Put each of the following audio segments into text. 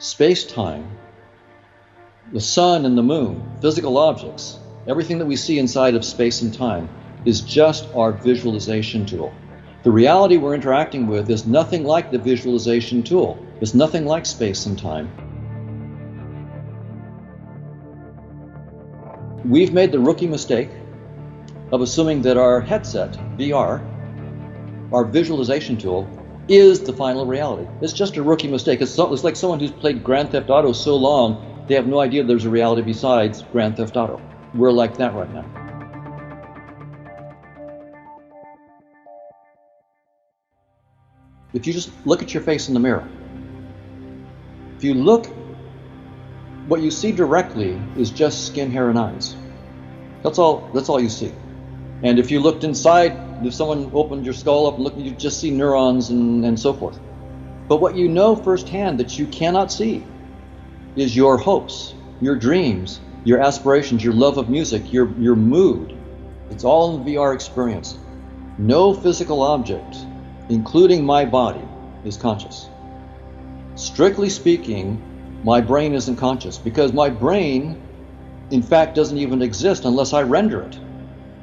space-time, the sun and the moon, physical objects, everything that we see inside of space and time is just our visualization tool. The reality we're interacting with is nothing like the visualization tool. It's nothing like space and time. We've made the rookie mistake of assuming that our headset, VR, our visualization tool, is the final reality. It's just a rookie mistake. It's like someone who's played Grand Theft Auto so long, they have no idea there's a reality besides Grand Theft Auto. We're like that right now. If you just look at your face in the mirror, if you look, what you see directly is just skin, hair, and eyes. That's all you see. And if you looked inside, if someone opened your skull up and looked, you just see neurons and so forth. But what you know firsthand that you cannot see is your hopes, your dreams, your aspirations, your love of music, your mood. It's all in the VR experience. No physical object, including my body, is conscious. Strictly speaking, my brain isn't conscious because my brain, in fact, doesn't even exist unless I render it.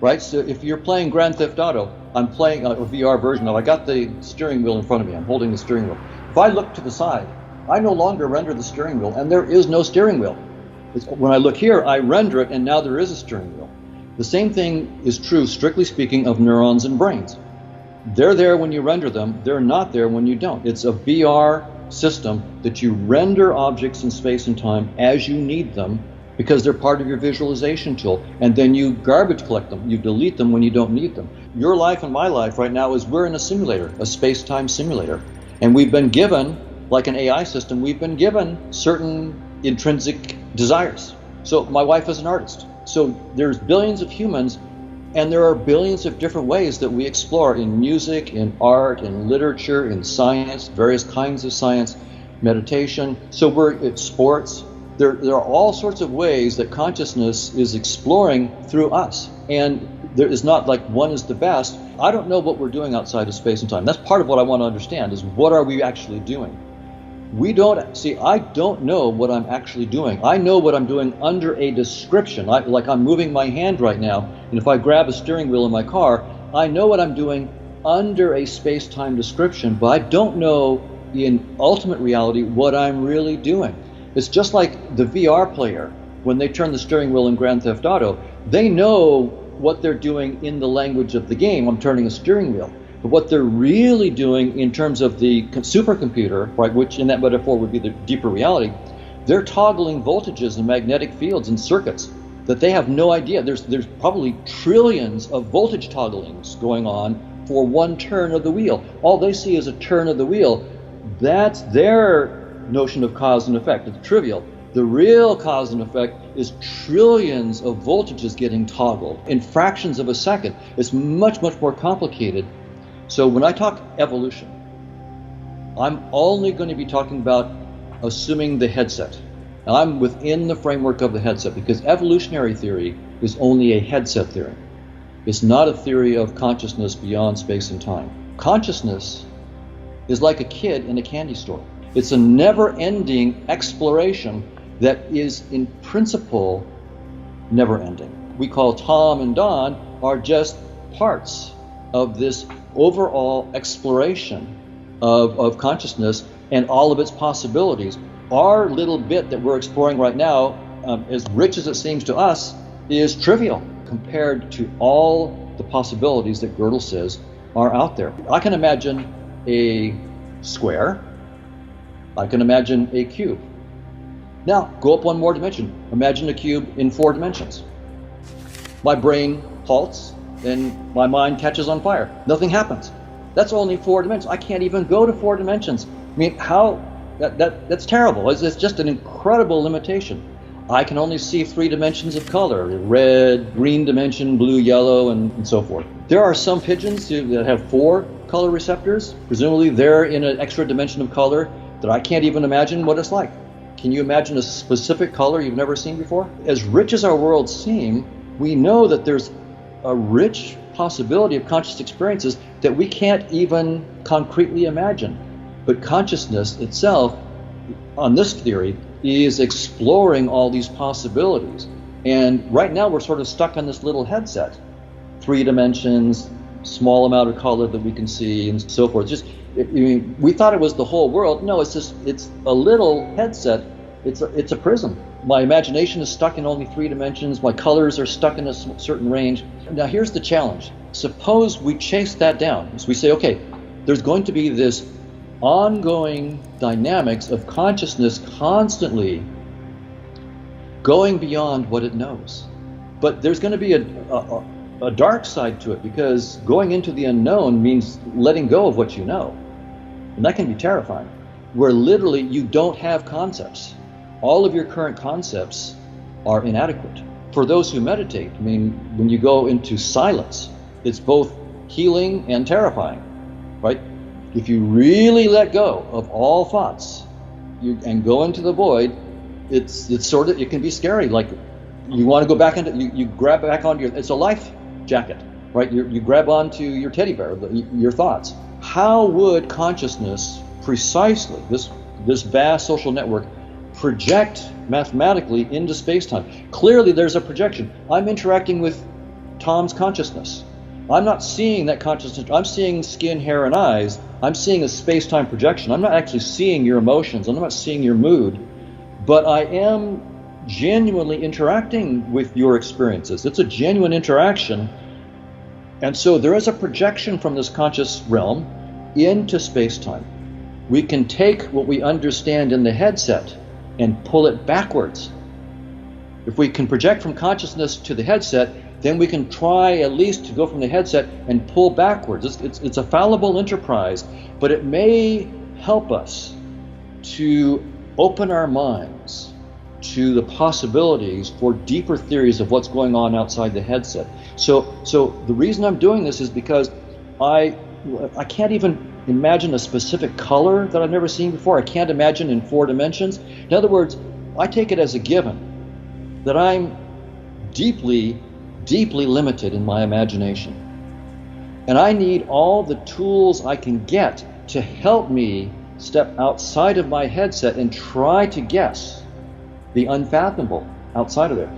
Right? So if you're playing Grand Theft Auto, I'm playing a VR version of it. I got the steering wheel in front of me. I'm holding the steering wheel. If I look to the side, I no longer render the steering wheel, and there is no steering wheel. When I look here, I render it, and now there is a steering wheel. The same thing is true, strictly speaking, of neurons and brains. They're there when you render them. They're not there when you don't. It's a VR system that you render objects in space and time as you need them, because they're part of your visualization tool, and then you garbage collect them. You delete them when you don't need them. Your life and my life right now is we're in a simulator, a space-time simulator, and we've been given, like an AI system, we've been given certain intrinsic desires. So my wife is an artist. So there's billions of humans, and there are billions of different ways that we explore in music, in art, in literature, in science, various kinds of science, meditation. So we're at sports. There are all sorts of ways that consciousness is exploring through us. And there is not like one is the best. I don't know what we're doing outside of space and time. That's part of what I want to understand is what are we actually doing? I don't know what I'm actually doing. I know what I'm doing under a description. Like I'm moving my hand right now, and if I grab a steering wheel in my car, I know what I'm doing under a space-time description, but I don't know in ultimate reality what I'm really doing. It's just like the VR player, when they turn the steering wheel in Grand Theft Auto, they know what they're doing in the language of the game. I'm turning a steering wheel. But what they're really doing in terms of the supercomputer, right, which in that metaphor would be the deeper reality, they're toggling voltages and magnetic fields and circuits that they have no idea. There's probably trillions of voltage togglings going on for one turn of the wheel. All they see is a turn of the wheel. That's their notion of cause and effect. It's trivial. The real cause and effect is trillions of voltages getting toggled in fractions of a second. It's much, much more complicated. So when I talk evolution, I'm only going to be talking about assuming the headset. And I'm within the framework of the headset because evolutionary theory is only a headset theory. It's not a theory of consciousness beyond space and time. Consciousness is like a kid in a candy store. It's a never-ending exploration that is in principle never-ending. We call Tom and Don are just parts of this overall exploration of consciousness and all of its possibilities. Our little bit that we're exploring right now, as rich as it seems to us, is trivial compared to all the possibilities that Gödel says are out there. I can imagine a square. I can imagine a cube. Now, go up one more dimension. Imagine a cube in 4 dimensions. My brain halts and my mind catches on fire. Nothing happens. That's only 4 dimensions. I can't even go to 4 dimensions. I mean, how? That's terrible. It's just an incredible limitation. I can only see 3 dimensions of color: red, green dimension, blue, yellow, and so forth. There are some pigeons that have 4 color receptors. Presumably they're in an extra dimension of color that I can't even imagine what it's like. Can you imagine a specific color you've never seen before? As rich as our worlds seem, we know that there's a rich possibility of conscious experiences that we can't even concretely imagine. But consciousness itself on this theory, is exploring all these possibilities. And right now we're sort of stuck on this little headset. 3 dimensions, small amount of color that we can see, and so forth. We thought it was the whole world. No, it's a little headset. It's a prism. My imagination is stuck in only 3 dimensions. My colors are stuck in a certain range. Now here's the challenge. Suppose we chase that down. So we say, okay, there's going to be this ongoing dynamics of consciousness constantly going beyond what it knows. But there's going to be a dark side to it, because going into the unknown means letting go of what you know. And that can be terrifying, where literally you don't have concepts. All of your current concepts are inadequate. For those who meditate, I mean, when you go into silence, it's both healing and terrifying, right? If you really let go of all thoughts and go into the void, it can be scary. Like, you want to go back into, you grab back onto it's a life jacket, right? You grab onto your teddy bear, your thoughts. How would consciousness, precisely, this vast social network, project mathematically into space-time? Clearly there's a projection. I'm interacting with Tom's consciousness. I'm not seeing that consciousness. I'm seeing skin, hair, and eyes. I'm seeing a space-time projection. I'm not actually seeing your emotions. I'm not seeing your mood. But I am genuinely interacting with your experiences. It's a genuine interaction. And so there is a projection from this conscious realm into space-time. We can take what we understand in the headset and pull it backwards. If we can project from consciousness to the headset, then we can try at least to go from the headset and pull backwards. It's a fallible enterprise, but it may help us to open our minds to the possibilities for deeper theories of what's going on outside the headset. So the reason I'm doing this is because I can't even imagine a specific color that I've never seen before. I can't imagine in 4 dimensions. In other words, I take it as a given that I'm deeply, deeply limited in my imagination. And I need all the tools I can get to help me step outside of my headset and try to guess the unfathomable outside of there.